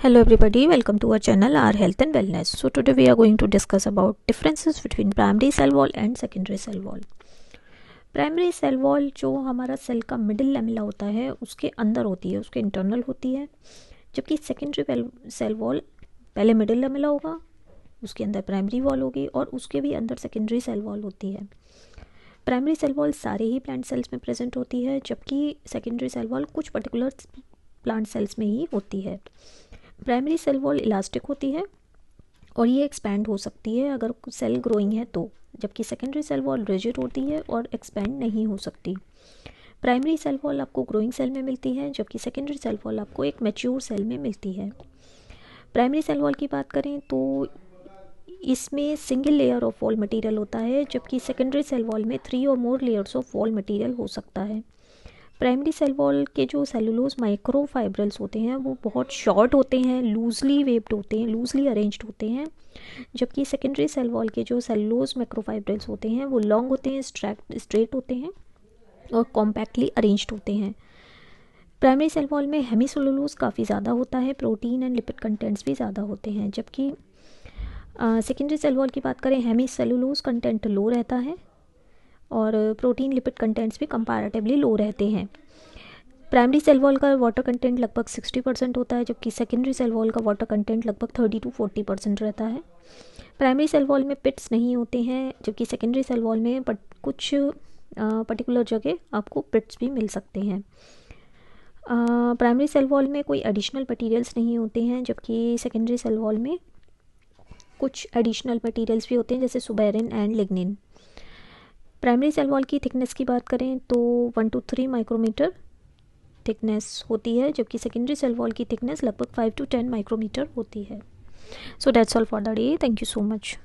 Hello everybody, welcome to our channel Our Health and Wellness. So today we are going to discuss about differences between primary cell wall and secondary cell wall. Primary cell wall जो हमारा cell का middle lamella होता है उसके अंदर होती है, उसके इंटरनल होती है, जबकि सेकेंडरी सेल वॉल पहले मिडिल लैमेला होगा, उसके अंदर प्राइमरी वॉल होगी और उसके भी अंदर सेकेंडरी सेल वॉल होती है। प्राइमरी सेल वॉल सारे ही प्लांट सेल्स में प्रेजेंट होती है, जबकि सेकेंडरी सेल वॉल कुछ पर्टिकुलर प्लांट सेल्स में ही होती है। प्राइमरी सेल वॉल इलास्टिक होती है और ये एक्सपैंड हो सकती है अगर सेल ग्रोइंग है तो, जबकि सेकेंडरी सेल वॉल रिजिड होती है और एक्सपैंड नहीं हो सकती। प्राइमरी सेल वॉल आपको ग्रोइंग सेल में मिलती है, जबकि सेकेंडरी सेल वॉल आपको एक मैच्योर सेल में मिलती है। प्राइमरी सेल वॉल की बात करें तो इसमें single layer of wall material होता है, जबकि सेकेंडरी सेल वॉल में 3 और मोर लेयर्स ऑफ वॉल मटेरियल हो सकता है। प्राइमरी सेल वॉल के जो सेलुलोज माइक्रोफाइब्रल्स होते हैं वो बहुत शॉर्ट होते हैं, लूजली वेव्ड होते हैं, लूजली अरेंज्ड होते हैं, जबकि सेकेंडरी सेल वॉल के जो सेलुलोज माइक्रोफाइब्रल्स होते हैं वो लॉन्ग होते हैं, स्ट्रेट होते हैं और कॉम्पैक्टली अरेंज्ड होते हैं। प्राइमरी सेल वॉल में हेमीसेलुलोज काफ़ी ज़्यादा होता है, प्रोटीन एंड लिपिड कंटेंट्स भी ज़्यादा होते हैं, जबकि सेकेंडरी सेल वॉल की बात करें हेमीसेलुलोज कंटेंट लो रहता है और प्रोटीन लिपिड कंटेंट्स भी कंपैरेटिवली लो रहते हैं। प्राइमरी सेल वॉल का वाटर कंटेंट लगभग 60% होता है, जबकि सेकेंडरी सेल वॉल का वाटर कंटेंट लगभग 30 to 40% रहता है। प्राइमरी सेल वॉल में पिट्स नहीं होते हैं, जबकि सेकेंडरी सेल वॉल में कुछ पर्टिकुलर जगह आपको पिट्स भी मिल सकते हैं। प्राइमरी सेल वॉल में कोई एडिशनल मटीरियल्स नहीं होते हैं, जबकि सेकेंडरी सेल वॉल में कुछ एडिशनल मटीरियल्स भी होते हैं जैसे suberin and lignin. Primary cell wall की थिकनेस की बात करें तो 1 to 3 माइक्रोमीटर थिकनेस होती है, जबकि सेकेंडरी सेल वॉल की थिकनेस लगभग 5 to 10 माइक्रोमीटर होती है। So that's all for the day. Thank you so much.